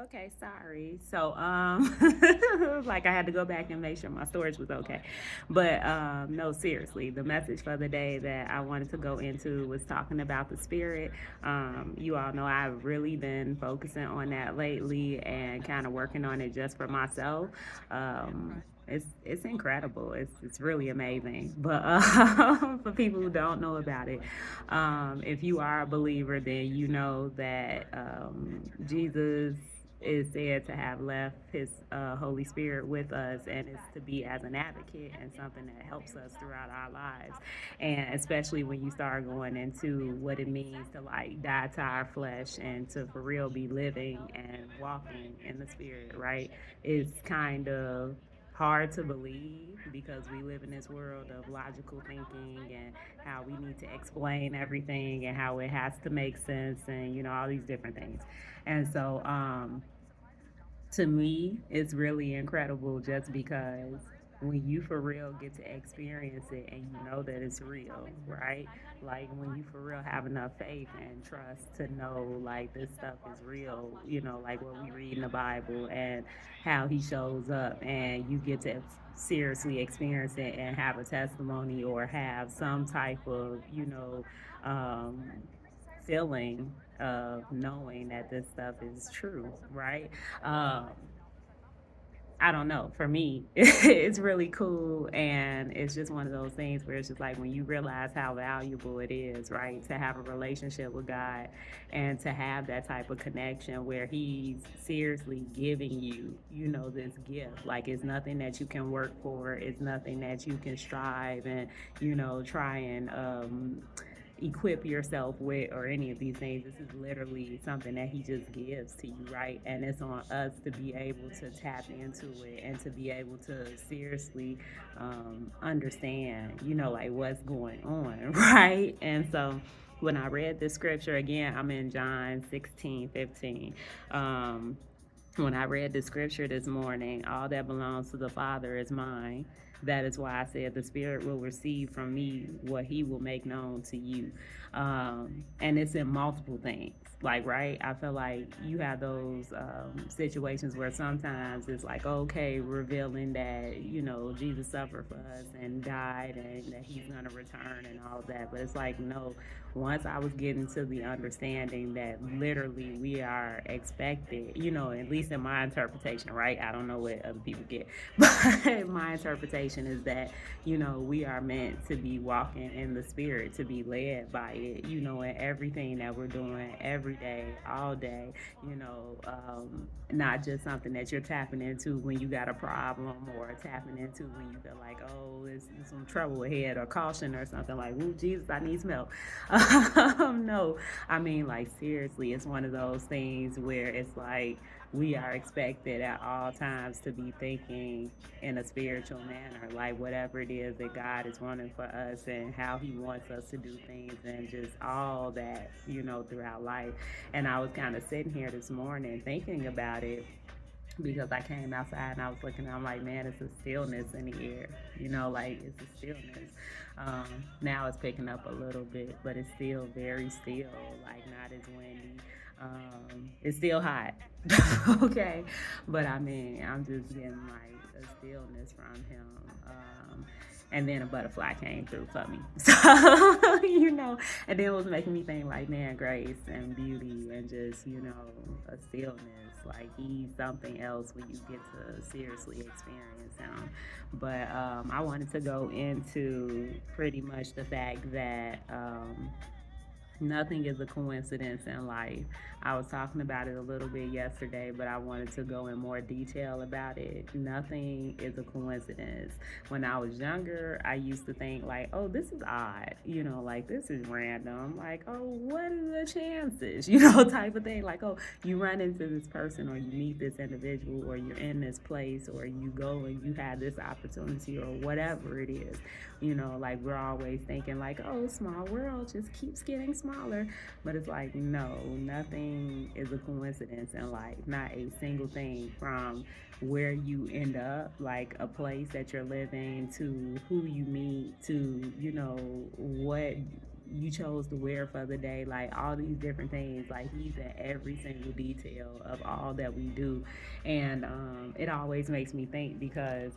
Okay, sorry. So, like I had to go back and make sure my storage was okay. But no, seriously, the message for the day that I wanted to go into was talking about the spirit. You all know I've really been focusing on that lately and kind of working on it just for myself. It's incredible. It's really amazing. But for people who don't know about it, if you are a believer, then you know that Jesus is said to have left his Holy Spirit with us, and it's to be as an advocate and something that helps us throughout our lives. And especially when you start going into what it means to like die to our flesh and to for real be living and walking in the Spirit, right? It's kind of hard to believe because we live in this world of logical thinking and how we need to explain everything and how it has to make sense and all these different things. And so to me, it's really incredible just because when you for real get to experience it and you know that it's real, right? Like when you for real have enough faith and trust to know like this stuff is real, like what we read in the Bible and how he shows up, and you get to seriously experience it and have a testimony or have some type of, um, feeling of knowing that this stuff is true, right? Um, I don't know. For me, it's really cool. And it's just one of those things where it's just like when you realize how valuable it is, right? To have a relationship with God and to have that type of connection where He's seriously giving you, this gift. Like it's nothing that you can work for, it's nothing that you can strive and, try and, equip yourself with or any of these things. This is literally something that he just gives to you, right? And it's on us to be able to tap into it and to be able to seriously understand, like what's going on, right? And so when I read the scripture again, I'm in John 16:15. Um, when I read the scripture this morning, all that belongs to the Father is mine. That is why I said the Spirit will receive from me what He will make known to you. And it's in multiple things. Like, right? I feel like you have those situations where sometimes it's like, okay, revealing that, Jesus suffered for us and died and that He's going to return and all of that. But it's like, no, once I was getting to the understanding that literally we are expected, at least in my interpretation, right? I don't know what other people get, but my interpretation is that, we are meant to be walking in the Spirit, to be led by it, in everything that we're doing every day, all day, not just something that you're tapping into when you got a problem or tapping into when you feel like, oh, there's some trouble ahead or caution or something like, ooh, Jesus, I need some help. No, I mean, like, seriously, it's one of those things where it's like we are expected at all times to be thinking in a spiritual manner, like whatever it is that God is wanting for us and how He wants us to do things and just all that, throughout life. And I was kind of sitting here this morning thinking about it because I came outside and I was looking, I'm like, man, it's a stillness in the air, like it's a stillness. Now it's picking up a little bit, but it's still very still, like not as windy. It's still hot, okay, but I mean, I'm just getting like a stillness from him. And then a butterfly came through for me. So, and then it was making me think like, man, grace and beauty and just, a stillness. Like he's something else when you get to seriously experience him. But I wanted to go into pretty much the fact that nothing is a coincidence in life. I was talking about it a little bit yesterday, but I wanted to go in more detail about it. Nothing is a coincidence. When I was younger, I used to think like, oh, this is odd, like this is random. Like, oh, what are the chances, type of thing. Like, oh, you run into this person or you meet this individual or you're in this place or you go and you have this opportunity or whatever it is. Like we're always thinking like, oh, small world just keeps getting smaller. But it's like, no, nothing is a coincidence in life. Not a single thing, from where you end up, like a place that you're living, to who you meet, to, what you chose to wear for the day, like all these different things. Like he's in every single detail of all that we do, and it always makes me think because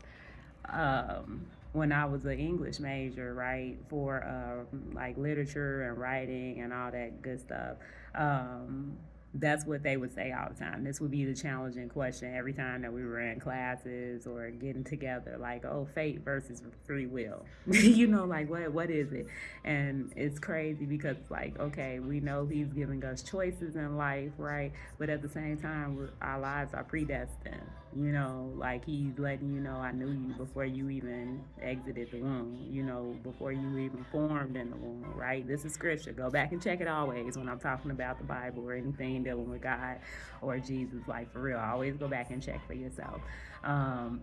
when I was an English major, right, for like literature and writing and all that good stuff, um, that's what they would say all the time. This would be the challenging question every time that we were in classes or getting together, like, oh, fate versus free will. Like what is it? And it's crazy because it's like, okay, we know he's giving us choices in life, right? But at the same time, our lives are predestined. Like he's letting you know, I knew you before you even exited the womb, before you even formed in the womb, right? This is scripture. Go back and check it always when I'm talking about the Bible or anything dealing with God or Jesus. Like for real, always go back and check for yourself. Um,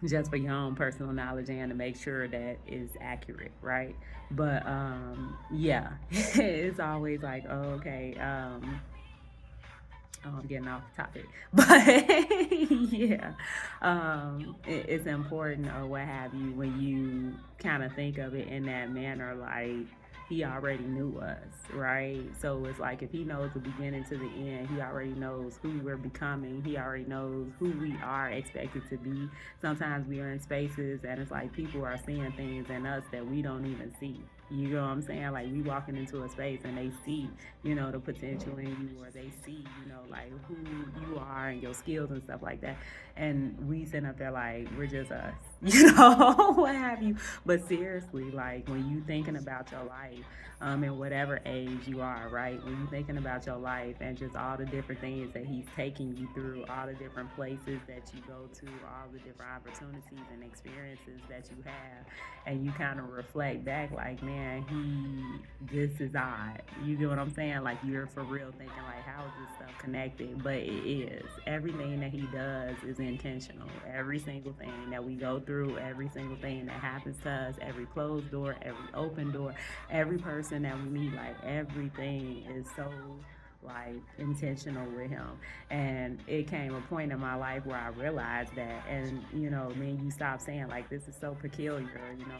just for your own personal knowledge and to make sure that it's accurate, right? But yeah, it's always like, oh, okay, oh, I'm getting off topic, but yeah, it's important or what have you when you kind of think of it in that manner, like he already knew us, right? So it's like if he knows the beginning to the end, he already knows who we're becoming. He already knows who we are expected to be. Sometimes we are in spaces and it's like people are seeing things in us that we don't even see. You know what I'm saying? Like we walking into a space and they see, the potential in you, or they see, like who you are and your skills and stuff like that. And we sit up there like we're just us, what have you. But seriously, like when you thinking about your life, in whatever age you are, right? When you thinking about your life and just all the different things that he's taking you through, all the different places that you go to, all the different opportunities and experiences that you have, and you kind of reflect back like, man, this is odd. You get what I'm saying? Like you're for real thinking like, how is this stuff connected? But it is. Everything that he does is intentional. Every single thing that we go through, every single thing that happens to us, every closed door, every open door, every person that we meet, like everything is so like intentional with him. And it came a point in my life where I realized that, and then you stop saying like this is so peculiar,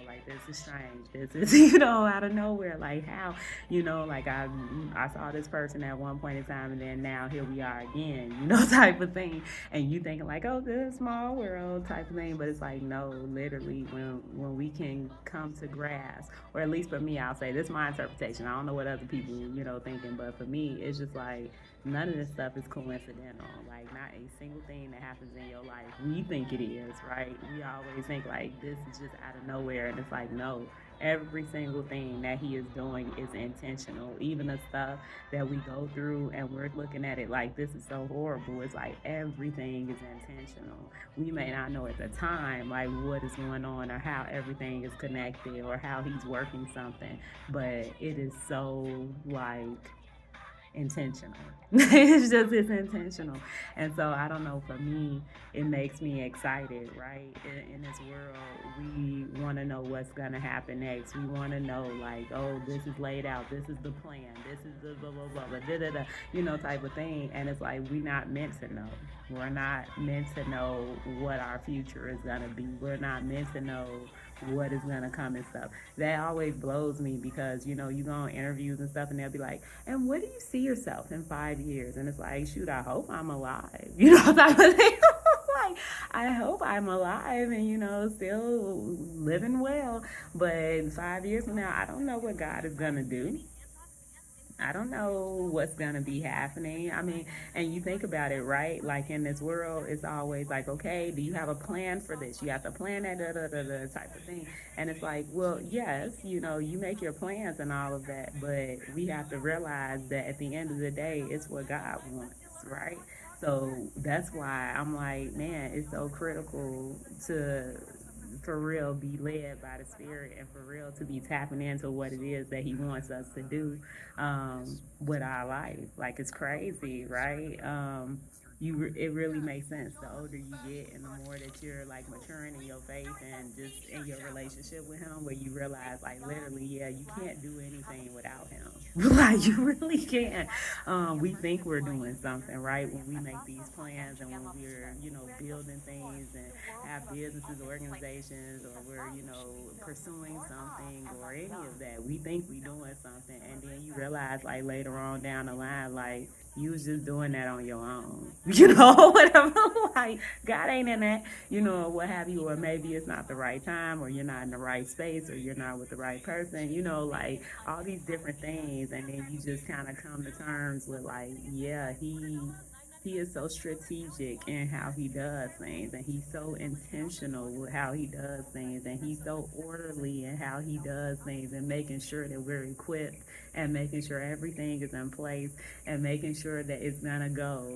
like this is strange, this is out of nowhere, like how, like I saw this person at one point in time and then now here we are again, type of thing. And you thinking like, oh, this small world type of thing, but it's like no, literally when we can come to grasp, or at least for me, I'll say this is my interpretation. I don't know what other people thinking, but for me it's just like none of this stuff is coincidental. Like not a single thing that happens in your life we think it is, right? We always think like this is just out of nowhere, and it's like no, every single thing that he is doing is intentional. Even the stuff that we go through and we're looking at it like this is so horrible, it's like everything is intentional. We may not know at the time like what is going on or how everything is connected or how he's working something, but it is so like intentional. It's intentional. And so I don't know, for me, it makes me excited, right? In this world, we want to know what's going to happen next. We want to know, like, oh, this is laid out. This is the plan. This is the blah, blah, blah, blah, da, da, da, type of thing. And it's like, we're not meant to know. We're not meant to know what our future is going to be. We're not meant to know what is gonna come and stuff. That always blows me because you go on interviews and stuff and they'll be like, and what do you see yourself in 5 years? And it's like, shoot, I hope I'm alive. Type of thing. Like, I hope I'm alive and still living well. But 5 years from now, I don't know what God is gonna do. I don't know what's going to be happening. I mean, and you think about it, right? Like in this world, it's always like, okay, do you have a plan for this? You have to plan that, da, da, da, da, type of thing. And it's like, well, yes, you make your plans and all of that, but we have to realize that at the end of the day, it's what God wants, right? So that's why I'm like, man, it's so critical to for real be led by the spirit and for real to be tapping into what it is that he wants us to do with our life. Like it's crazy, right? it really makes sense the older you get and the more that you're like maturing in your faith and just in your relationship with him, where you realize like literally, yeah, you can't do anything without him. Like you really can't. We think we're doing something, right, when we make these plans and when we're, building things and have businesses, organizations, or we're, pursuing something or any of that. We think we're doing something, and then you realize like later on down the line, like you was just doing that on your own, whatever. Like God ain't in that, or what have you, or maybe it's not the right time, or you're not in the right space, or you're not with the right person, like all these different things, and then you just kind of come to terms with like, yeah, he is so strategic in how he does things, and he's so intentional with how he does things, and he's so orderly in how he does things, and making sure that we're equipped, and making sure everything is in place, and making sure that it's gonna go,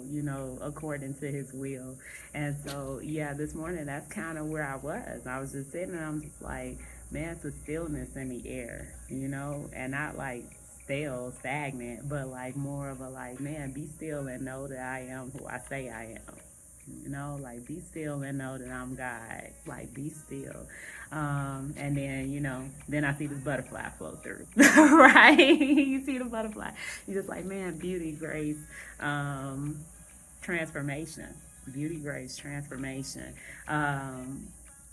according to his will. And so, yeah, this morning that's kind of where I was. I was just sitting and I'm just like, man, it's a stillness in the air, and not like stale, stagnant, but like more of a like, man, be still and know that I am who I say I am. Like be still and know that I'm God. Like be still. And then, then I see this butterfly flow through. Right? You see the butterfly. You're just like, man, beauty, grace, transformation. Beauty, grace, transformation.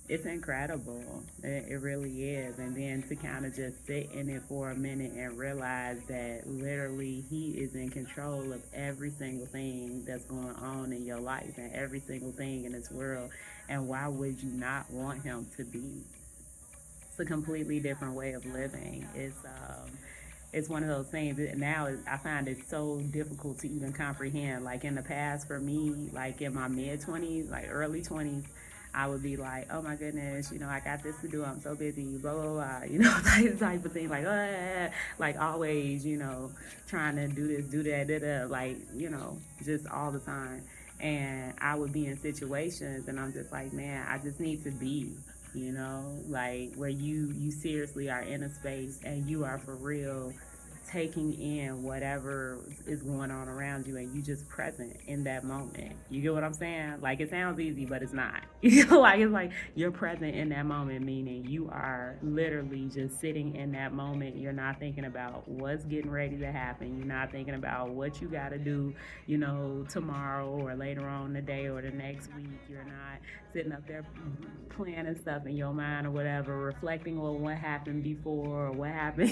It's incredible. It really is. And then to kind of just sit in it for a minute and realize that literally he is in control of every single thing that's going on in your life and every single thing in this world. And why would you not want him to be? It's a completely different way of living. It's one of those things that now I find it so difficult to even comprehend. Like in the past for me, like in my mid-20s, like early 20s, I would be like, oh my goodness, I got this to do, I'm so busy, blah, blah, blah, type of thing, like always, trying to do this, do that, like, just all the time. And I would be in situations and I'm just like, man, I just need to be, like where you seriously are in a space and you are for real taking in whatever is going on around you and you just present in that moment. You get what I'm saying? Like it sounds easy, but it's not. Like it's like you're present in that moment, meaning you are literally just sitting in that moment. You're not thinking about what's getting ready to happen. You're not thinking about what you got to do, tomorrow or later on the day or the next week. You're not sitting up there planning stuff in your mind or whatever, reflecting on what happened before or what happened,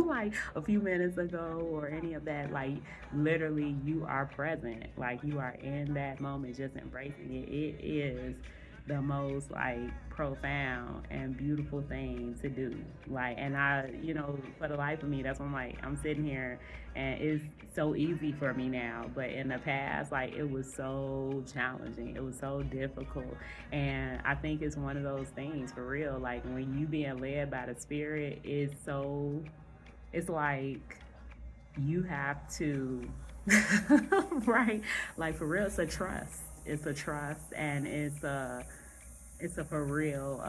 like a few minutes ago or any of that. Like literally you are present. Like you are in that moment, just embracing it. It is the most like profound and beautiful thing to do. Like, and I, for the life of me, that's when I'm sitting here and it's so easy for me now. But in the past, like it was so challenging. It was so difficult. And I think it's one of those things for real. Like when you being led by the spirit, it's like you have to, right? Like for real, it's a trust. It's a trust, and it's a for real.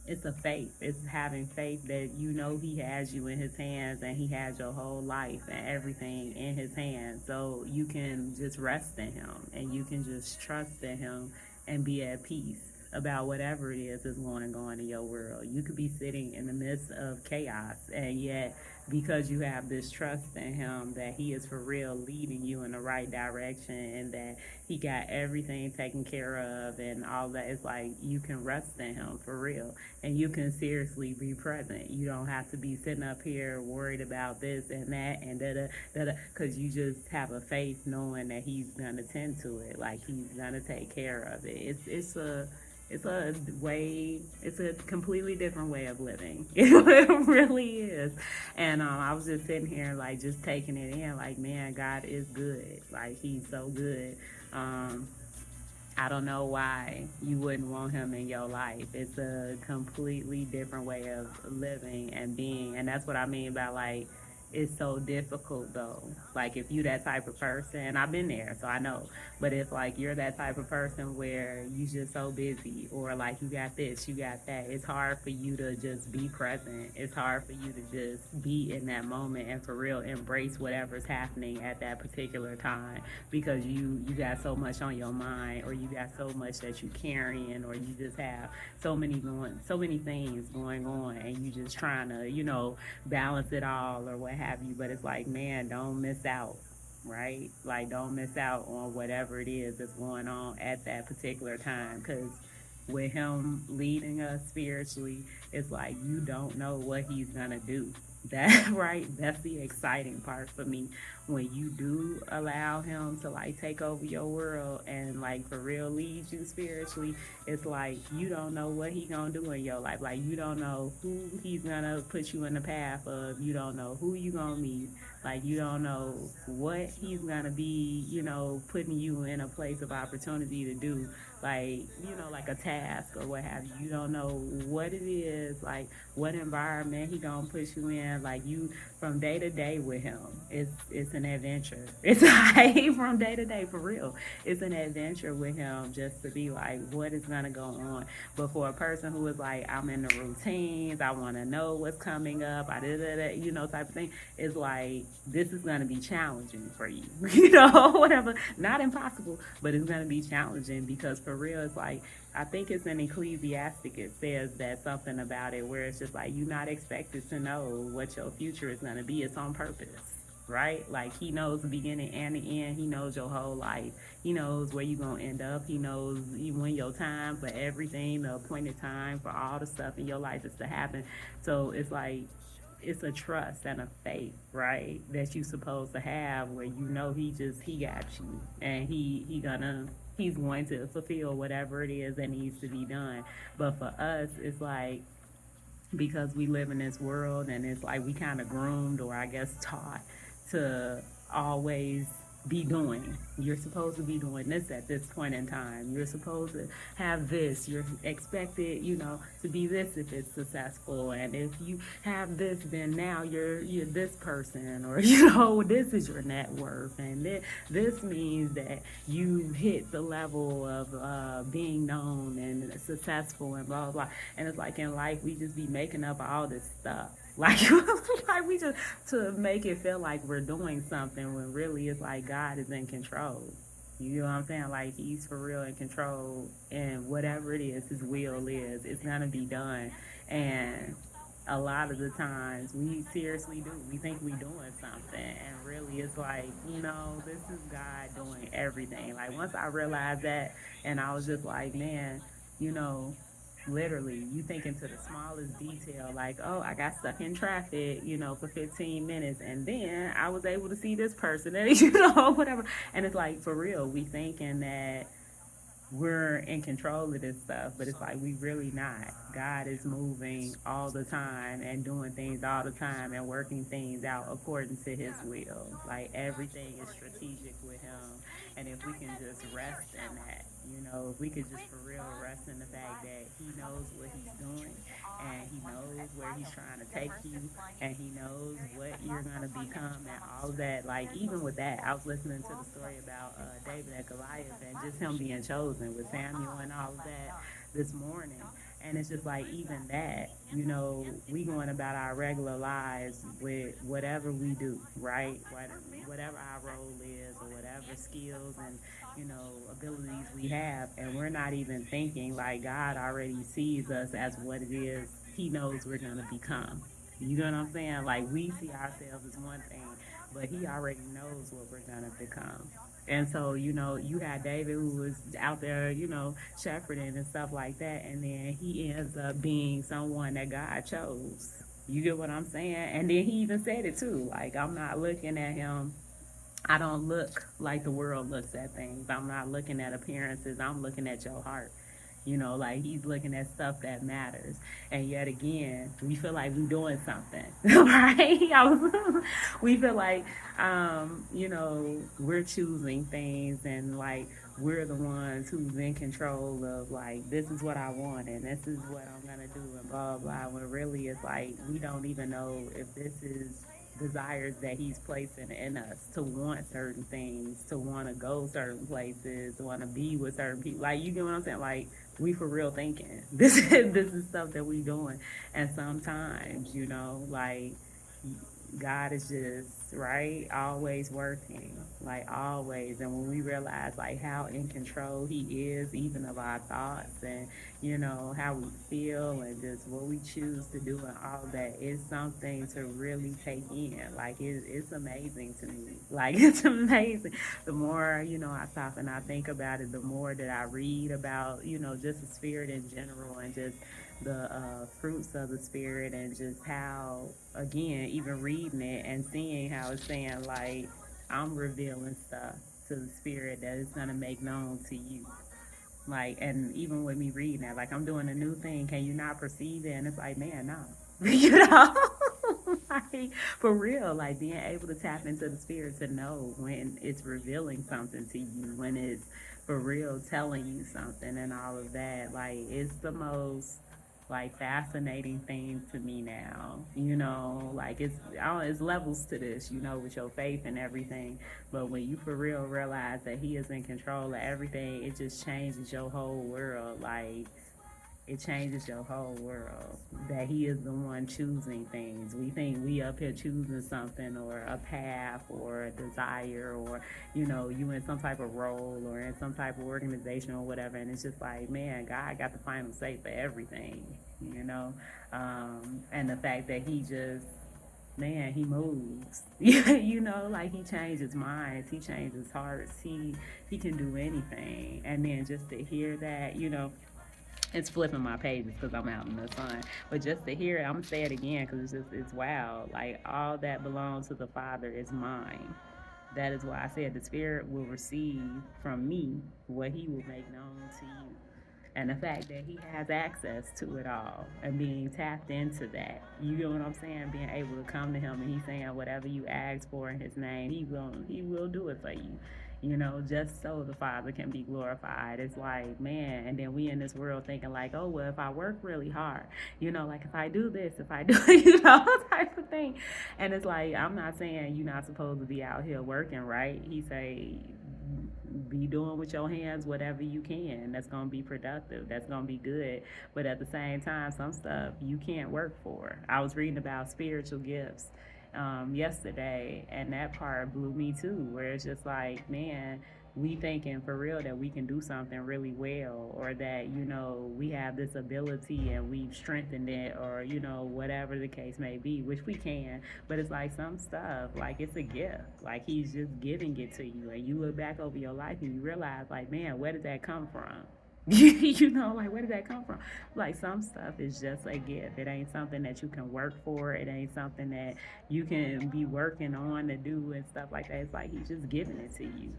It's a faith. It's having faith that he has you in his hands and he has your whole life and everything in his hands. So you can just rest in him and you can just trust in him and be at peace about whatever it is that's going on in your world. You could be sitting in the midst of chaos, and yet because you have this trust in him that he is for real leading you in the right direction and that he got everything taken care of and all that, it's like you can rest in him for real and you can seriously be present. You don't have to be sitting up here worried about this and that and da-da, because you just have a faith knowing that he's gonna tend to it, like he's gonna take care of it. It's a completely different way of living. It really is. And I was just sitting here like just taking it in, like, man, God is good. Like he's so good. I don't know why you wouldn't want him in your life. It's a completely different way of living and being. And that's what I mean by like it's so difficult though. Like if you that type of person, I've been there, so I know. But if like you're that type of person where you just so busy, or like you got this, you got that, it's hard for you to just be present. It's hard for you to just be in that moment and for real embrace whatever's happening at that particular time, because you got so much on your mind, or you got so much that you carrying, or you just have so many things going on, and you just trying to balance it all or what have you. But it's like, man, don't miss out, right? Like, don't miss out on whatever it is that's going on at that particular time, because with him leading us spiritually, it's like you don't know what he's gonna do. That right, that's the exciting part for me. When you do allow him to like take over your world and like for real lead you spiritually, it's like you don't know what he gonna do in your life. Like you don't know who he's gonna put you in the path of. You don't know who you gonna meet. Like you don't know what he's gonna be, putting you in a place of opportunity to do, like, like a task or what have you. You don't know what it is, like what environment he gonna put you in. Like you, from day to day with him, it's an adventure. It's like from day to day, for real. It's an adventure with him, just to be like, what is gonna go on. But for a person who is like, I'm in the routines, I want to know what's coming up, type of thing, it's like this is gonna be challenging for you, whatever. Not impossible, but it's gonna be challenging, because for real, it's like, I think it's in Ecclesiastic, it says that something about it where it's just like you're not expected to know what your future is going to be. It's on purpose, right? Like he knows the beginning and the end. He knows your whole life. He knows where you're going to end up. He knows when your time for everything, the appointed time for all the stuff in your life is to happen. So it's like, it's a trust and a faith, right, that you supposed to have, where he got you, and he's going to fulfill whatever it is that needs to be done. But for us, it's like, because we live in this world, and it's like we kind of groomed, or I guess taught, to always be doing. You're supposed to be doing this at this point in time. You're supposed to have this. You're expected, to be this if it's successful. And if you have this, then now you're this person, or this is your net worth. And this means that you hit the level of being known and successful and blah blah blah. And it's like in life we just be making up all this stuff. Like, like we just, to make it feel like we're doing something, when really it's like God is in control. You know what I'm saying? Like he's for real in control, and whatever it is, his will is, it's gonna be done. And a lot of the times we seriously do. We think we doing something, and really it's like, this is God doing everything. Like once I realized that, and I was just like, man, you know, literally, you think into the smallest detail, like, oh, I got stuck in traffic, for 15 minutes, and then I was able to see this person, and whatever. And it's like, for real, we thinking that we're in control of this stuff, but it's like we really not. God is moving all the time and doing things all the time and working things out according to his will. Like everything is strategic with him. And if we can just rest in that, if we could just for real rest in the fact that he knows what he's doing, and he knows where he's trying to take you, and he knows what you're going to become, and all that. Like even with that, I was listening to the story about David and Goliath, and just him being chosen with Samuel and all of that this morning. And it's just like, even that, we going about our regular lives with whatever we do, right? Whatever our role is, or whatever skills and, abilities we have. And we're not even thinking, like, God already sees us as what it is he knows we're going to become. You know what I'm saying? Like, we see ourselves as one thing, but he already knows what we're going to become. And so, you had David, who was out there, shepherding and stuff like that, and then he ends up being someone that God chose. You get what I'm saying? And then he even said it too. Like, I'm not looking at him. I don't look like the world looks at things. I'm not looking at appearances. I'm looking at your heart. Like he's looking at stuff that matters. And yet again, we feel like we're doing something, right? We feel like, we're choosing things, and like we're the ones who's in control of, like, this is what I want and this is what I'm going to do and blah, blah. When really it's like we don't even know if this is desires that he's placing in us to want certain things, to want to go certain places, to want to be with certain people. Like, you get what I'm saying? Like, we for real thinking. This is stuff that we doing. And sometimes, like, God is just right, always working, like always. And when we realize like how in control He is, even of our thoughts, and how we feel, and just what we choose to do, and all that, is something to really take in. Like, it's amazing to me. Like, it's amazing. The more I stop and I think about it, the more that I read about just the spirit in general, and just the fruits of the spirit, and just how, again, even reading it and seeing how it's saying like, I'm revealing stuff to the spirit that is going to make known to you. Like, and even with me reading that, like, I'm doing a new thing, can you not perceive it? And it's like, man, no. Like, for real, like, being able to tap into the spirit to know when it's revealing something to you, when it's for real telling you something, and all of that. Like, it's the most like fascinating thing to me now. Like, it's levels to this, with your faith and everything. But when you for real realize that He is in control of everything, it just changes your whole world. Like, it changes your whole world, that He is the one choosing things. We think we up here choosing something, or a path, or a desire, or you in some type of role, or in some type of organization, or whatever. And it's just like, man, God got the final say for everything. you know and the fact that He just, man, He moves. Like, He changes minds, He changes hearts, He can do anything. And then just to hear that, it's flipping my pages because I'm out in the sun. But just to hear it, I'm gonna say it again because it's wild. Like, all that belongs to the Father is mine. That is why I said the Spirit will receive from me what He will make known to you. And the fact that He has access to it all, and being tapped into that, you know what I'm saying? Being able to come to Him, and He's saying whatever you ask for in His name, He will do it for you. Just so the Father can be glorified. It's like, man, and then we in this world thinking like, oh, well, if I work really hard, like, if I do this, if I do, type of thing. And it's like, I'm not saying you're not supposed to be out here working, right? He say, be doing with your hands whatever you can. That's gonna be productive. That's gonna be good. But at the same time, some stuff you can't work for. I was reading about spiritual gifts yesterday, and that part blew me too. Where it's just like, man, we thinking for real that we can do something really well, or that we have this ability and we've strengthened it, or whatever the case may be, which we can. But it's like, some stuff, like, it's a gift. Like, He's just giving it to you, and you look back over your life and you realize, like, man, where did that come from? Like, where did that come from? Like, some stuff is just a gift. It ain't something that you can work for. It ain't something that you can be working on to do and stuff like that. It's like He's just giving it to you,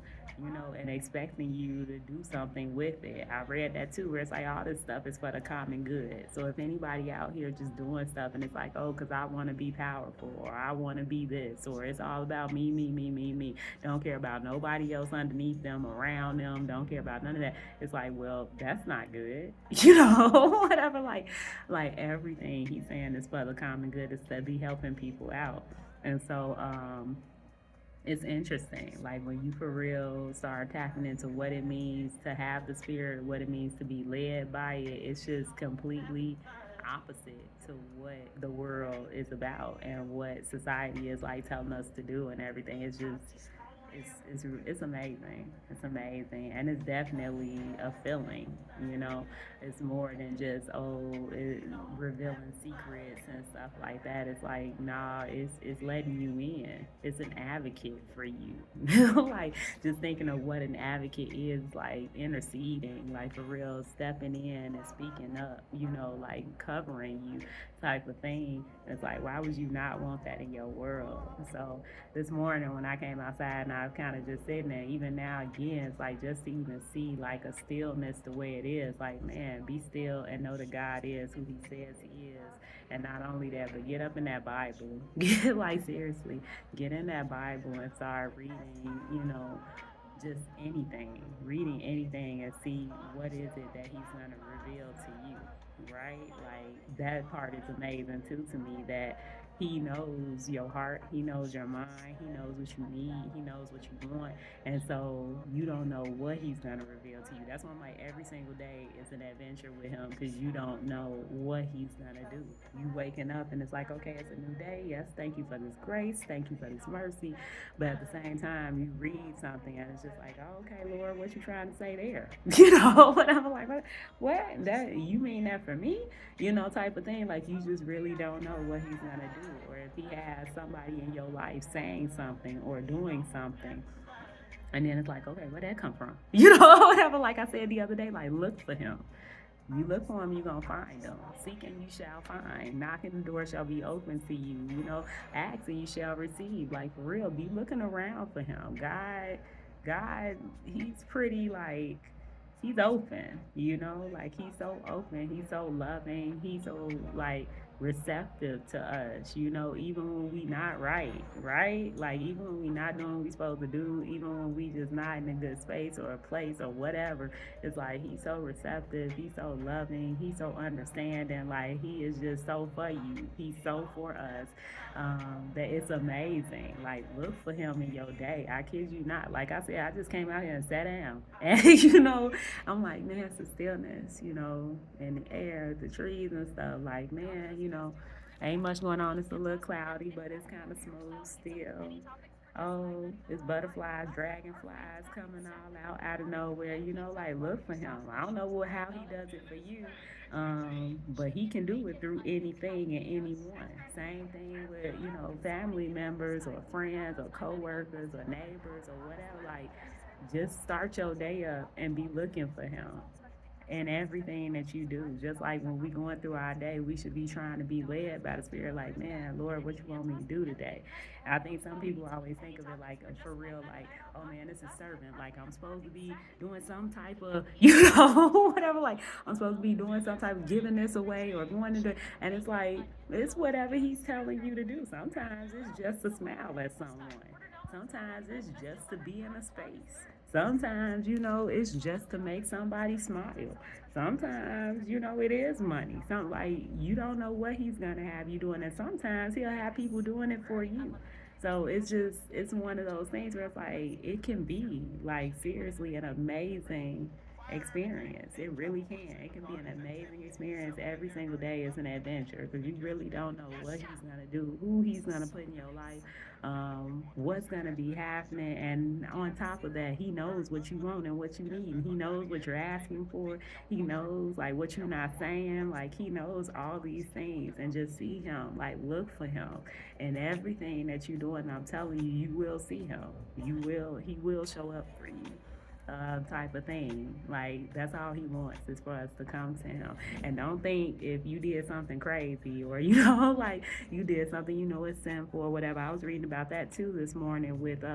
and expecting you to do something with it. I read that too, where it's like, all this stuff is for the common good. So if anybody out here just doing stuff and it's like, oh, because I want to be powerful, or I want to be this, or it's all about me, me, me, me, me, don't care about nobody else underneath them, around them, don't care about none of that. It's like, well, that's not good. Whatever. Like, everything He's saying is for the common good, is to be helping people out. And so, it's interesting, like, when you for real start tapping into what it means to have the Spirit, what it means to be led by it. It's just completely opposite to what the world is about, and what society is like telling us to do, and everything. It's amazing. It's amazing, and it's definitely a feeling. It's more than just, revealing secrets and stuff like that. It's like, nah, it's letting you in. It's an advocate for you. Like, just thinking of what an advocate is, like interceding, like, for real, stepping in and speaking up. Like, covering you, type of thing. It's like, why would you not want that in your world? So this morning when I came outside and I was kind of just sitting there, even now again, it's like, just to even see like a stillness the way it is, like, man, be still and know that God is who He says He is. And not only that, but get up in that Bible. Like, seriously, get in that Bible and start reading, just anything, reading anything, and see what is it that He's going to reveal to you, right? Like, that part is amazing too to me, that He knows your heart. He knows your mind. He knows what you need. He knows what you want. And so you don't know what he's going to reveal to you. That's why I'm like, every single day is an adventure with him because you don't know what he's going to do. You waking up and it's like, okay, it's a new day. Yes, thank you for this grace. Thank you for this mercy. But at the same time, you read something and it's just like, oh, okay, Lord, what you trying to say there? And I'm like, what? That you mean that for me? Type of thing. Like you just really don't know what he's gonna do, or if he has somebody in your life saying something or doing something, and then it's like, okay, where'd that come from? Whatever. Like I said the other day, like look for him. You look for him, you're gonna find him. Seeking, you shall find. Knocking, the door shall be open to you. Asking, you shall receive. Like for real, be looking around for him. God, he's pretty like he's open. Like he's so open. He's so loving. He's so like receptive to us. Even when we not right, right? Like even when we not doing what we supposed to do, even when we just not in a good space or a place or whatever, it's like he's so receptive, he's so loving, he's so understanding. Like he is just so for you. He's so for us. That it's amazing. Like look for him in your day. I kid you not. Like I said, I just came out here and sat down, and I'm like, man, it's the stillness, and the air, the trees and stuff. Like man, ain't much going on. It's a little cloudy, but it's kind of smooth still. Oh, it's butterflies, dragonflies coming all out of nowhere. Like look for him. I don't know how he does it for you, but he can do it through anything and anyone. Same thing with family members or friends or coworkers or neighbors or whatever. Like, just start your day up and be looking for him in everything that you do. Just like when we going through our day, we should be trying to be led by the Spirit. Like, man, Lord, what you want me to do today? I think some people always think of it like for real, like, oh man, this is servant. Like I'm supposed to be doing some type of, whatever. Like I'm supposed to be doing some type of giving this away or going into, and it's like it's whatever He's telling you to do. Sometimes it's just to smile at someone. Sometimes it's just to be in a space. Sometimes, it's just to make somebody smile. Sometimes, it is money. Some like you don't know what he's gonna have you doing, and sometimes he'll have people doing it for you. So it's one of those things where it's like it can be like seriously an amazing experience. It really can. It can be an amazing experience. Every single day is an adventure because you really don't know what he's gonna do, who he's gonna put in your life, what's gonna be happening, and on top of that, he knows what you want and what you need. He knows what you're asking for. He knows like what you're not saying. Like he knows all these things, and just see him. Like look for him in everything that you're doing. I'm telling you, you will see him. You will. He will show up for you. Type of thing. Like that's all he wants is for us to come to him. And don't think if you did something crazy or like you did something it's sinful or whatever. I was reading about that too this morning with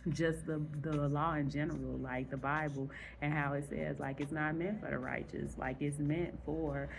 just the law in general, like the Bible, and how it says like it's not meant for the righteous, like it's meant for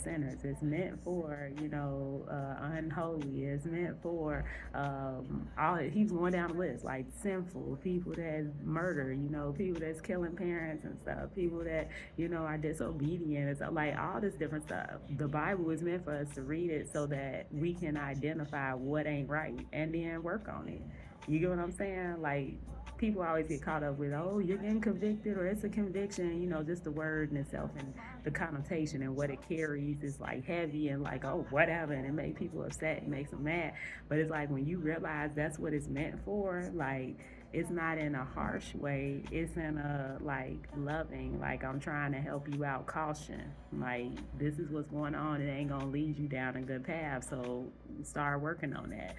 sinners, it's meant for unholy, it's meant for all. He's going down the list like sinful people that murder, people that's killing parents and stuff, people that are disobedient and stuff, like all this different stuff. The Bible is meant for us to read it so that we can identify what ain't right and then work on it. You get what I'm saying? Like people always get caught up with, oh, you're getting convicted or it's a conviction. Just the word in itself and the connotation and what it carries is like heavy and like, oh, whatever, and it makes people upset, it makes them mad. But it's like when you realize that's what it's meant for, like it's not in a harsh way, it's in a like loving, like I'm trying to help you out, caution, like this is what's going on, it ain't gonna lead you down a good path, so start working on that,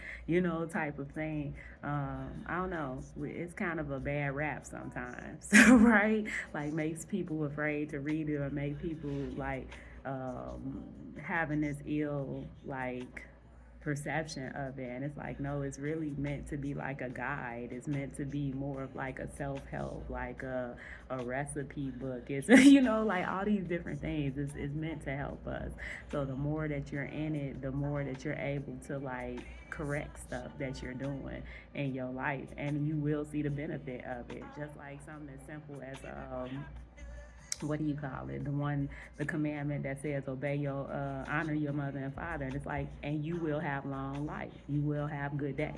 type of thing. I don't know, it's kind of a bad rap sometimes, right? Like makes people afraid to read it or make people like having this ill like perception of it. And it's like, no, it's really meant to be like a guide. It's meant to be more of like a self-help, like a recipe book. It's like all these different things. It's meant to help us. So the more that you're in it, the more that you're able to like correct stuff that you're doing in your life, and you will see the benefit of it. Just like something as simple as what do you call it? The commandment that says obey your, honor your mother and father. And it's like, and you will have long life. You will have good days.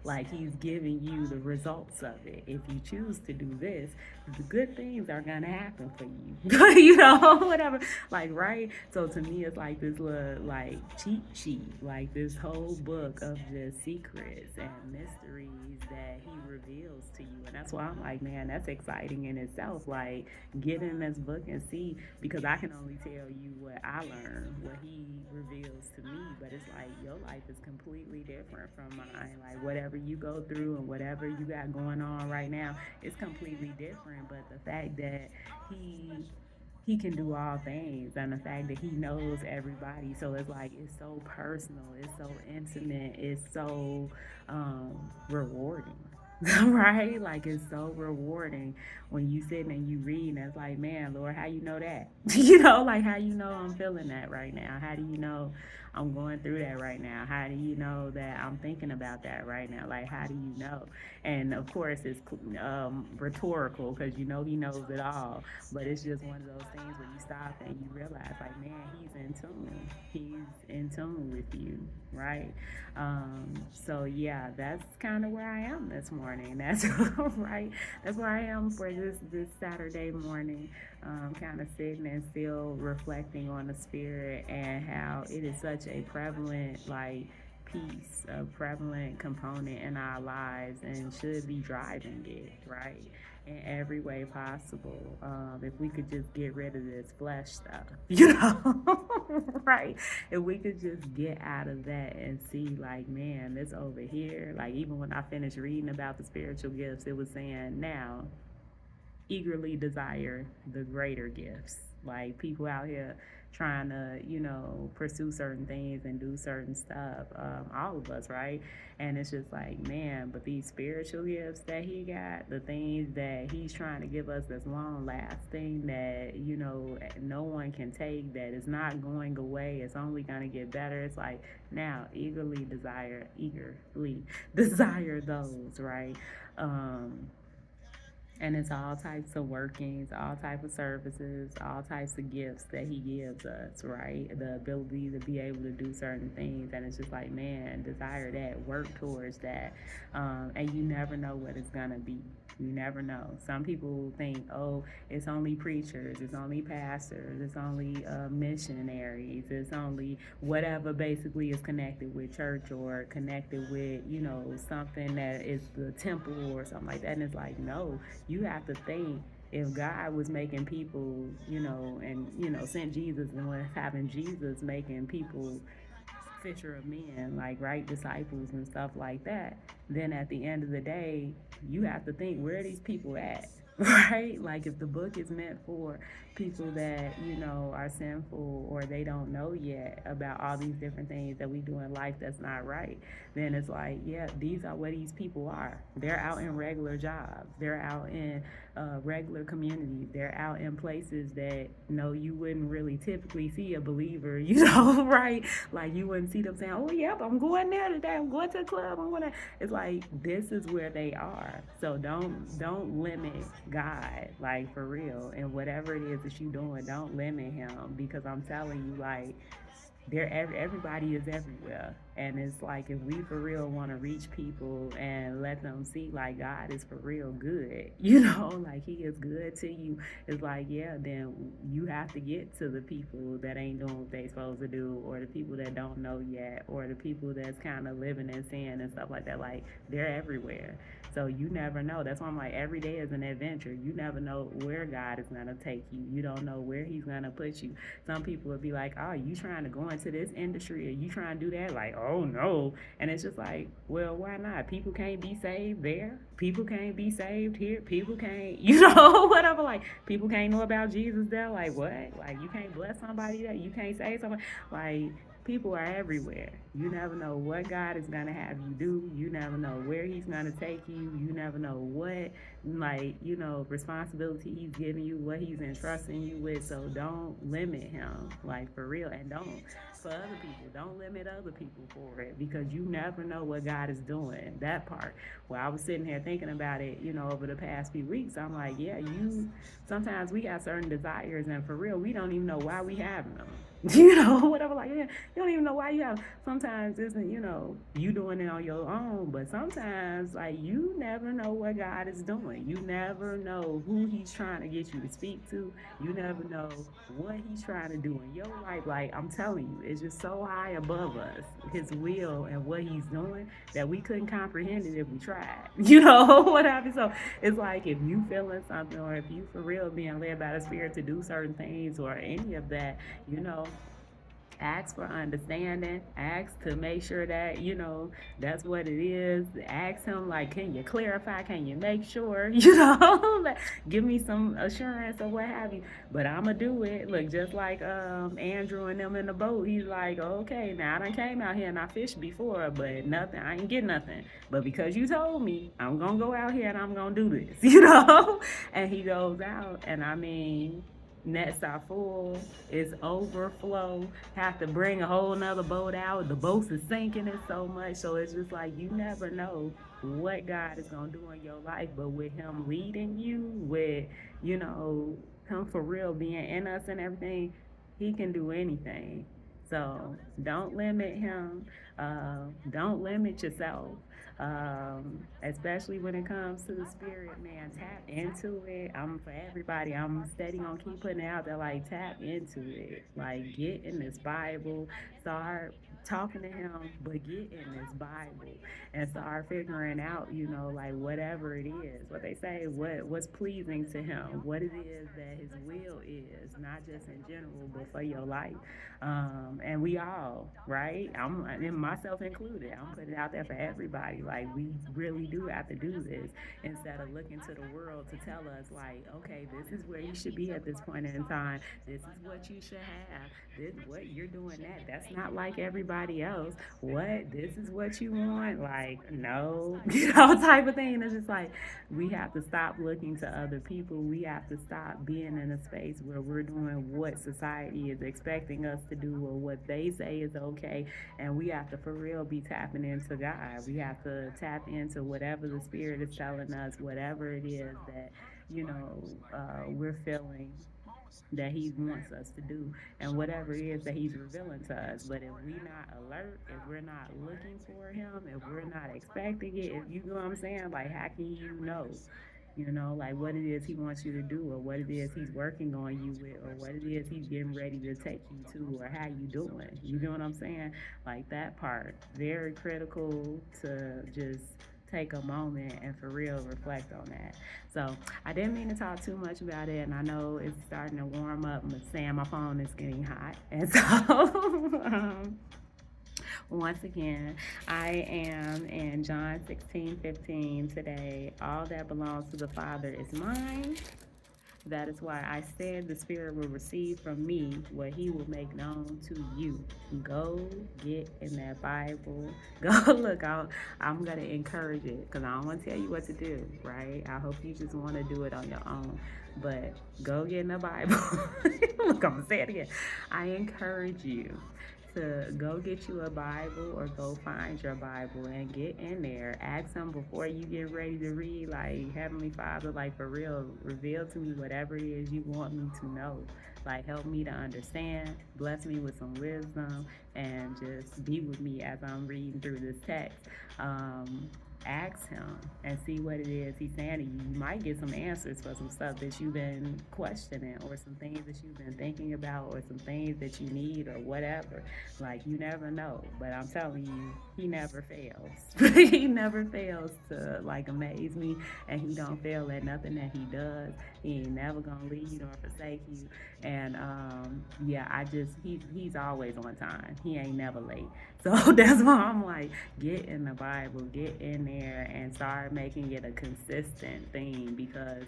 Like he's giving you the results of it. If you choose to do this, the good things are gonna happen for you. You know, whatever. Like, right? So to me, it's like this little like cheat sheet, like this whole book of just secrets and mysteries that he reveals to you. And that's why I'm like, man, that's exciting in itself. Like, get in this book and see, because I can only tell you what I learned, what he reveals to me. But it's like your life is completely different from mine. Like whatever you go through and whatever you got going on right now, it's completely different. But the fact that he he can do all things, and the fact that he knows everybody, so it's like it's so personal, it's so intimate, it's so rewarding. Right, like it's so rewarding when you sitting and you read and it's like, man, Lord, how you know that? You know, like how you know I'm feeling that right now? How do you know I'm going through that right now? How do you know that I'm thinking about that right now? Like, how do you know? And of course it's rhetorical, because you know he knows it all, but it's just one of those things where you stop and you realize, like, man, he's in tune. He's in tune with you, right? So yeah, that's kind of where I am this morning. That's right. That's where I am for this Saturday morning. Kind of sitting and still reflecting on the spirit and how it is such a prevalent like piece, a prevalent component in our lives, and should be driving it, right? In every way possible. If we could just get rid of this flesh stuff, you know, right? If we could just get out of that and see, like, man, this over here, like, even when I finished reading about the spiritual gifts, it was saying now eagerly desire the greater gifts. Like people out here trying to, you know, pursue certain things and do certain stuff. All of us, right? And it's just like, man, but these spiritual gifts that he got, the things that he's trying to give us that's long lasting, that, you know, no one can take, that is not going away, it's only going to get better. It's like, now eagerly desire those, right? Um, and it's all types of workings, all types of services, all types of gifts that he gives us, right? The ability to be able to do certain things, and it's just like, man, desire that, work towards that, and you never know what it's gonna be. You never know. Some people think, oh, it's only preachers, it's only pastors, it's only missionaries, it's only whatever basically is connected with church or connected with, you know, something that is the temple or something like that. And it's like, no, you have to think, if God was making people, you know, and, you know, sent Jesus and was having Jesus making people fisher of men, like, right, disciples and stuff like that, then at the end of the day, you have to think, where are these people at? Right? Like, if the book is meant for people that, you know, are sinful or they don't know yet about all these different things that we do in life that's not right, then it's like, yeah, these are what these people are. They're out in regular jobs, they're out in regular communities, they're out in places that, you know, you wouldn't really typically see a believer, you know, right? Like, you wouldn't see them saying, oh, yep, I'm going there today, I'm going to the club, I'm going to. It's like, this is where they are. So don't limit God, like, for real. And whatever it is that you're doing, don't limit him, because I'm telling you, like, everybody is everywhere, and it's like, if we for real want to reach people and let them see, like, God is for real good, you know, like he is good to you, it's like, yeah, then you have to get to the people that ain't doing what they supposed to do, or the people that don't know yet, or the people that's kind of living in sin and stuff like that. Like, they're everywhere. So you never know. That's why I'm like, every day is an adventure. You never know where God is gonna take you. You don't know where he's gonna put you. Some people would be like, oh, you trying to go into this industry, or you trying to do that? Like, oh no. And it's just like, well, why not? People can't be saved there. People can't be saved here. People can't, you know, whatever. Like, people can't know about Jesus there. Like, what? Like, you can't bless somebody there. You can't save somebody. Like, People are everywhere. You never know what God is going to have you do. You never know where he's going to take you. You never know what, like, responsibility he's giving you, what he's entrusting you with. So don't limit him, like, for real. And don't, for other people, don't limit other people for it, because you never know what God is doing. That part. Well, I was sitting here thinking about it, over the past few weeks. I'm like, yeah, sometimes we got certain desires, and for real, we don't even know why we have them. Whatever, like, yeah, you don't even know why you have. Sometimes isn't, you doing it on your own, but sometimes, like, you never know what God is doing. You never know who he's trying to get you to speak to. You never know what he's trying to do in your life. Like, I'm telling you, it's just so high above us, his will and what he's doing, that we couldn't comprehend it if we tried. What happened? So it's like, if you feeling something, or if you for real being led by the Spirit to do certain things, or any of that, you know, ask for understanding, ask to make sure that that's what it is. Ask him, like, can you clarify, can you make sure, like, give me some assurance or what have you. But I'm gonna do it. Look, just like Andrew and them in the boat, he's like, okay, now I done came out here and I fished before, but nothing, I ain't get nothing, but because you told me, I'm gonna go out here and I'm gonna do this. And he goes out, and I mean, nets are full, it's overflow, have to bring a whole nother boat out, the boats is sinking it so much. So it's just like, you never know what God is going to do in your life, but with him leading you, with him for real being in us and everything, he can do anything. So don't limit him. Don't limit yourself. Especially when it comes to the spirit, man, tap into it. I'm for everybody. I'm steady on keep putting it out there. Like, tap into it. Like, get in this Bible. Start talking to him, but get in this Bible and start figuring out, like, whatever it is, what they say, what's pleasing to him, what it is that his will is, not just in general, but for your life. And we all, right? I'm, and myself included, I'm putting it out there for everybody. Like, we really do have to do this, instead of looking to the world to tell us, like, okay, this is where you should be at this point in time. This is what you should have. This what you're doing that. That's not like everybody else. What? This is what you want? Like, no, type of thing. It's just like, we have to stop looking to other people. We have to stop being in a space where we're doing what society is expecting us to do, or what they say is okay. And we have to for real be tapping into God. We have to tap into whatever the Spirit is telling us, whatever it is that, we're feeling that he wants us to do, and whatever it is that he's revealing to us. But if we're not alert, if we're not looking for him, if we're not expecting it, if you know what I'm saying, like, how can you know? Like, what it is he wants you to do, or what it is he's working on you with, or what it is he's getting ready to take you to, or how you doing. You know what I'm saying? Like, that part, very critical to just take a moment and for real reflect on that. So I didn't mean to talk too much about it, and I know it's starting to warm up. I'm saying my phone is getting hot, and so once again, I am in John 16:15 today. All that belongs to the Father is mine. That is why I said the Spirit will receive from me what he will make known to you. Go get in that Bible. Go look out. I'm going to encourage it, because I don't want to tell you what to do, right? I hope you just want to do it on your own. But go get in the Bible. Look, I'm going to say it again. I encourage you to go get you a Bible, or go find your Bible and get in there. Ask him before you get ready to read, like, Heavenly Father, like, for real, reveal to me whatever it is you want me to know. Like, help me to understand, bless me with some wisdom, and just be with me as I'm reading through this text. Ask him and see what it is he's saying to you. You might get some answers for some stuff that you've been questioning, or some things that you've been thinking about, or some things that you need, or whatever. Like, you never know. But I'm telling you, he never fails. He never fails to, like, amaze me, and he don't fail at nothing that he does. He ain't never gonna leave you or forsake you. And yeah, he's always on time. He ain't never late. So that's why I'm like, get in the Bible, get in there and start making it a consistent thing, because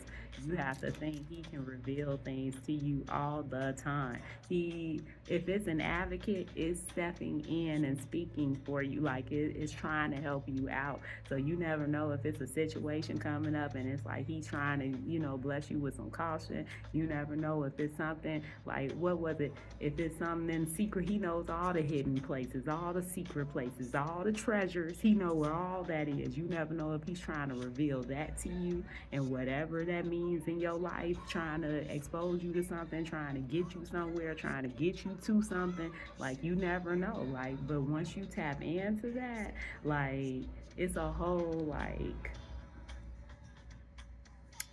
you have to think he can reveal things to you all the time. If it's an advocate, it's stepping in and speaking for you, like it's trying to help you out. So you never know if it's a situation coming up and it's like he's trying to, bless you with some caution. You never know if it's something like, what was it? If it's something in secret, he knows all the hidden places, all the secret places, all the treasures. He know where all that is. You never know if he's trying to reveal that to you, and whatever that means in your life, trying to expose you to something, trying to get you somewhere, trying to get you to something. Like, you never know. Like, but once you tap into that, like, it's a whole, like,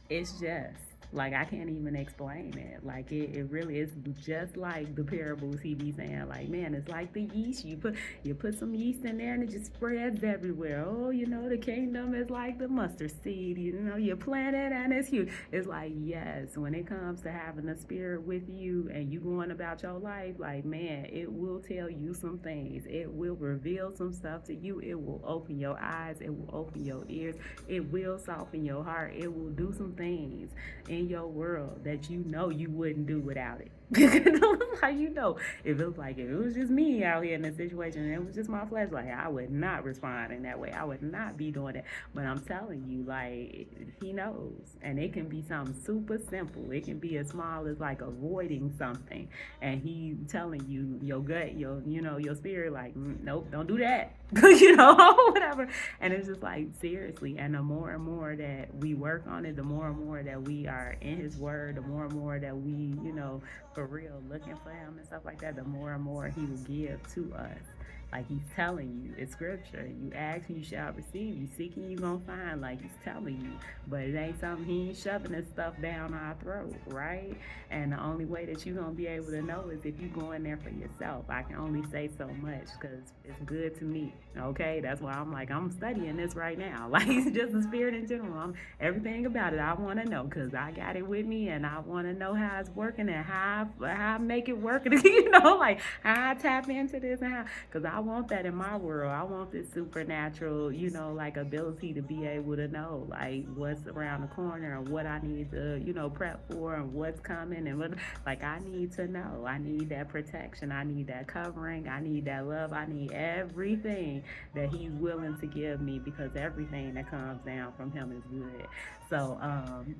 it's just like, I can't even explain it. Like, it really is just like the parables he be saying. Like, man, it's like the yeast. You put some yeast in there and it just spreads everywhere. Oh, the kingdom is like the mustard seed. You plant it and it's huge. It's like, yes, when it comes to having the spirit with you and you going about your life, like, man, it will tell you some things. It will reveal some stuff to you. It will open your eyes. It will open your ears. It will soften your heart. It will do some things in your world that you wouldn't do without it. How if it was just me out here in this situation and it was just my flesh, like, I would not respond in that way. I would not be doing it. But I'm telling you, like, he knows. And it can be something super simple. It can be as small as like avoiding something. And he telling you, your gut, your spirit, like, nope, don't do that. Whatever. And it's just like, seriously. And the more and more that we work on it, the more and more that we are in his word, the more and more that we, for real, looking for him and stuff like that, the more and more he will give to us. Like, he's telling you, it's scripture. You ask and you shall receive. You seek and you gonna find. Like, he's telling you. But it ain't something, he ain't shoving this stuff down our throat, right? And the only way that you gonna be able to know is if you go in there for yourself. I can only say so much because it's good to me. Okay, that's why I'm like, I'm studying this right now. Like, it's just the spirit in general. Everything about it I want to know, because I got it with me and I want to know how it's working and how I make it work. Like, how I tap into this, and how, because I want that in my world. I want this supernatural, like, ability to be able to know, like, what's around the corner and what I need to, prep for, and what's coming, and what, like, I need to know. I need that protection. I need that covering. I need that love. I need everything that he's willing to give me, because everything that comes down from him is good. So,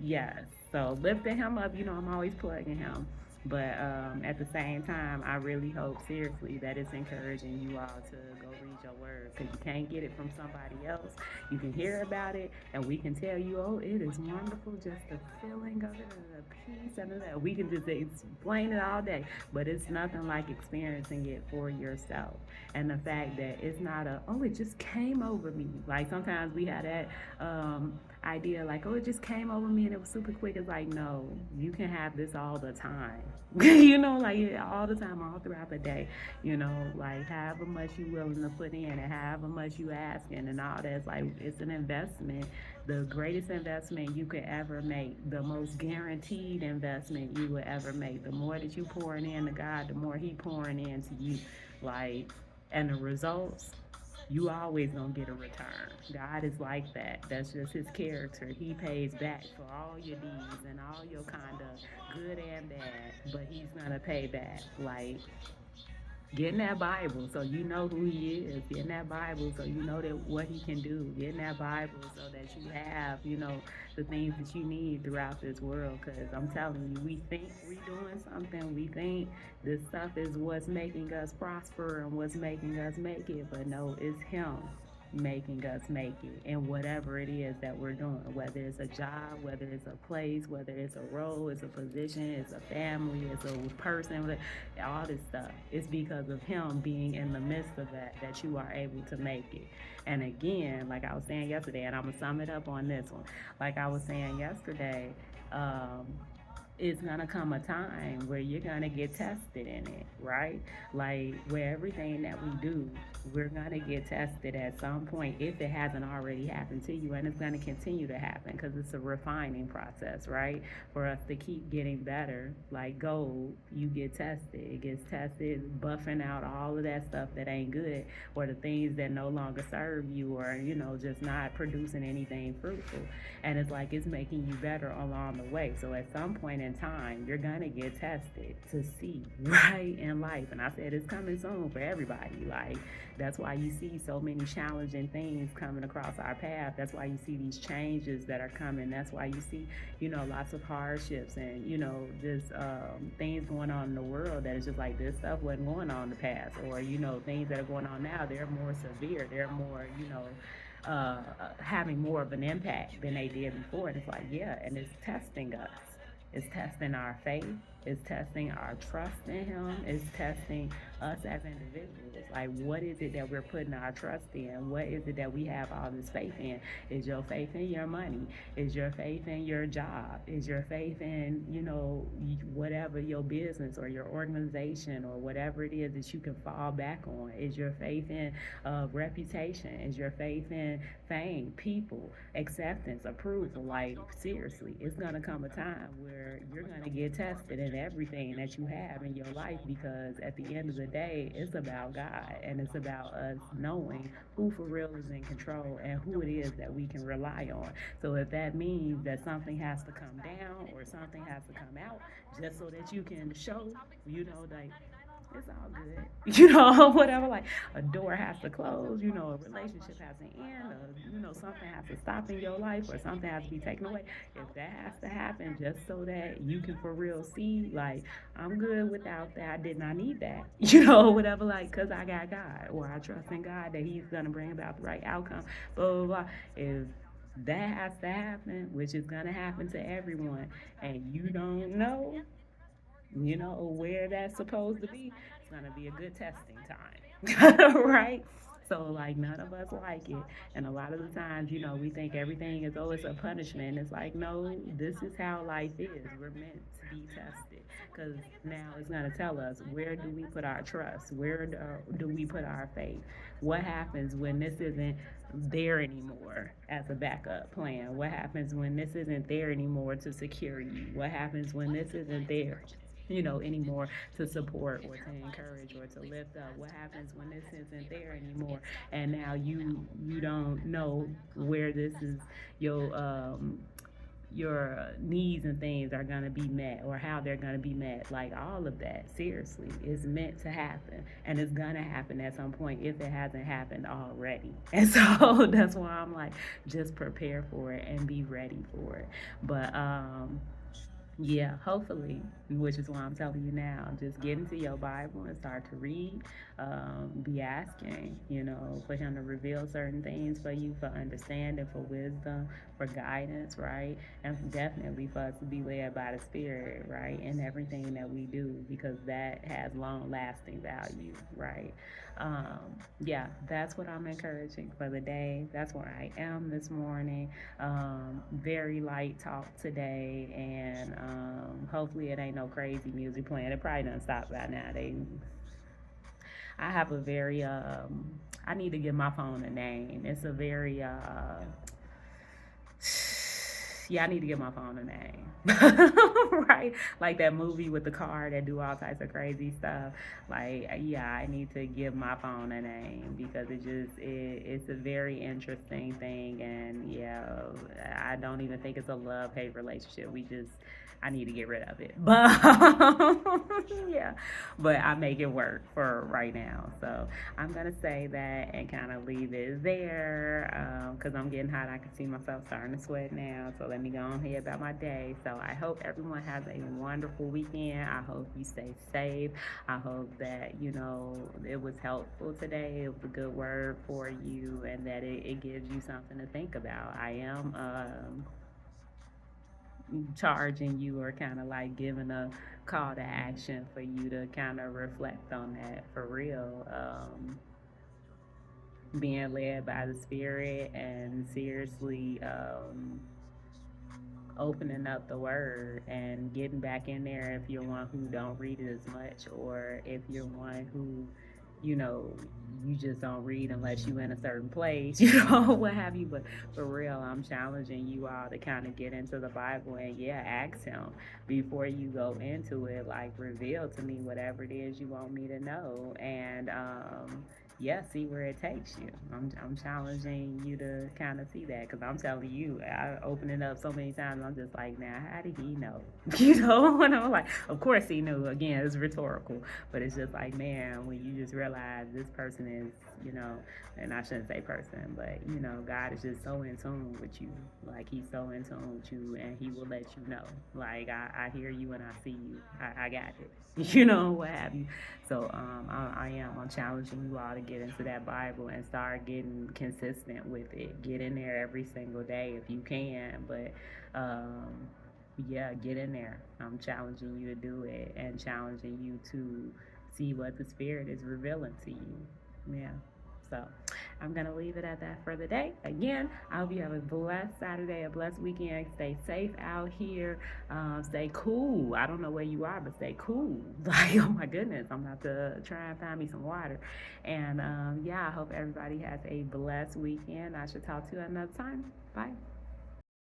yes. So lifting him up, I'm always plugging him. But at the same time, I really hope, seriously, that it's encouraging you all to go read your word, because you can't get it from somebody else. You can hear about it, and we can tell you, oh, it is wonderful, just the feeling of it and the peace and that. We can just explain it all day, but it's nothing like experiencing it for yourself. And the fact that it's not oh, it just came over me. Like, sometimes we had that idea, like, oh, it just came over me and it was super quick. It's like, no, you can have this all the time. Like, all the time, all throughout the day. Like, however much you willing to put in and however much you asking and all that's, like, it's an investment. The greatest investment you could ever make, the most guaranteed investment you would ever make. The more that you pouring into God, the more he pouring into you. Like, and the results, you always gonna get a return. God is like that. That's just his character. He pays back for all your deeds and all your conduct, good and bad. But he's gonna pay back. Like, get in that Bible so you know who he is. Get in that Bible so you know that what he can do. Get in that Bible so that you have, the things that you need throughout this world. Because I'm telling you, we think we're doing something. We think this stuff is what's making us prosper and what's making us make it. But no, it's him making us make it in whatever it is that we're doing, whether it's a job, whether it's a place, whether it's a role, it's a position, it's a family, it's a person, all this stuff. It's because of him being in the midst of that you are able to make it. And again, like I was saying yesterday, and I'm gonna sum it up on this one, like I was saying yesterday, it's gonna come a time where you're gonna get tested in it, right? Like, where everything that we do we're going to get tested at some point if it hasn't already happened to you, and it's going to continue to happen because it's a refining process, right? For us to keep getting better, like gold, you get tested. It gets tested, buffing out all of that stuff that ain't good, or the things that no longer serve you, or just not producing anything fruitful. And it's like it's making you better along the way. So at some point in time, you're going to get tested to see right in life. And I said it's coming soon for everybody. Like, that's why you see so many challenging things coming across our path. That's why you see these changes that are coming. That's why you see, lots of hardships and, just things going on in the world that is just like this stuff wasn't going on in the past. Or, things that are going on now, they're more severe. They're more, having more of an impact than they did before. And it's like, yeah, and it's testing us. It's testing our faith. It's testing our trust in Him. It's testing us as individuals. Like, what is it that we're putting our trust in? What is it that we have all this faith in? Is your faith in your money? Is your faith in your job? Is your faith in, whatever your business or your organization or whatever it is that you can fall back on? Is your faith in reputation? Is your faith in fame, people, acceptance, approval? Like, seriously, it's going to come a time where you're going to get tested in everything that you have in your life, because at the end of the day, it's about God, and it's about us knowing who for real is in control and who it is that we can rely on. So if that means that something has to come down or something has to come out just so that you can show, like, it's all good. Whatever. Like, a door has to close, a relationship has to end, or, something has to stop in your life, or something has to be taken away. If that has to happen just so that you can for real see, like, I'm good without that. I did not need that. Whatever, like, because I got God, or I trust in God that He's going to bring about the right outcome, blah, blah, blah. If that has to happen, which is going to happen to everyone, and you don't know, where that's supposed to be, it's gonna be a good testing time, right? So, like, none of us like it, and a lot of the times, we think everything is, oh, it's a punishment. It's like, no, this is how life is. We're meant to be tested, because now it's gonna tell us, where do we put our trust? Where do we put our faith? What happens when this isn't there anymore as a backup plan? What happens when this isn't there anymore to secure you? What happens when this isn't there, anymore to support or to encourage or to lift up? What happens when this isn't there anymore, and now you don't know where this is, your needs and things are going to be met, or how they're going to be met? Like, all of that, seriously, is meant to happen, and it's going to happen at some point if it hasn't happened already. And so that's why I'm like, just prepare for it and be ready for it. But yeah, hopefully, which is why I'm telling you now, just get into your Bible and start to read. Be asking, for Him to reveal certain things for you, for understanding, for wisdom, for guidance, right? And definitely for us to be led by the Spirit, right? In everything that we do, because that has long lasting value, right? Yeah, that's what I'm encouraging for the day. That's where I am this morning. Very light talk today, and hopefully it ain't no crazy music playing. It probably doesn't stop by now. I have a very I need to give my phone a name. It's a very yeah, I need to give my phone a name. Right? Like that movie with the car that do all types of crazy stuff. Like, yeah, I need to give my phone a name, because it's a very interesting thing. And yeah, I don't even think it's a love hate relationship. I need to get rid of it. But yeah, but I make it work for right now. So I'm gonna say that and kind of leave it there, because I'm getting hot. I can see myself starting to sweat now. So let me go on here about my day. So I hope everyone has a wonderful weekend. I hope you stay safe. I hope that it was helpful today. It was a good word for you, and that it gives you something to think about. I am charging you, or kind of like giving a call to action for you to kind of reflect on that for real. Being led by the Spirit, and seriously opening up the Word and getting back in there if you're one who don't read it as much, or if you're one who you know, you just don't read unless you in a certain place, what have you. But for real, I'm challenging you all to kind of get into the Bible and yeah, ask him before you go into it, like reveal to me whatever it is you want me to know. And yeah, see where it takes you. I'm challenging you to kind of see that because I'm telling you, I open it up so many times. I'm just like, now, how did he know? And I'm like, of course he knew. Again, it's rhetorical, but it's just like, man, when you just realize this person is, and I shouldn't say person, but God is just so in tune with you. Like he's so in tune with you, and he will let you know. Like I hear you and I see you. I got it. What have you. So I'm challenging you all to get into that Bible and start getting consistent with it. Get in there every single day if you can, but yeah, get in there. I'm challenging you to do it and challenging you to see what the Spirit is revealing to you. Yeah. So I'm going to leave it at that for the day. Again, I hope you have a blessed Saturday, a blessed weekend. Stay safe out here. Stay cool. I don't know where you are, but stay cool. Like, oh my goodness, I'm about to try and find me some water. And yeah, I hope everybody has a blessed weekend. I should talk to you another time. Bye.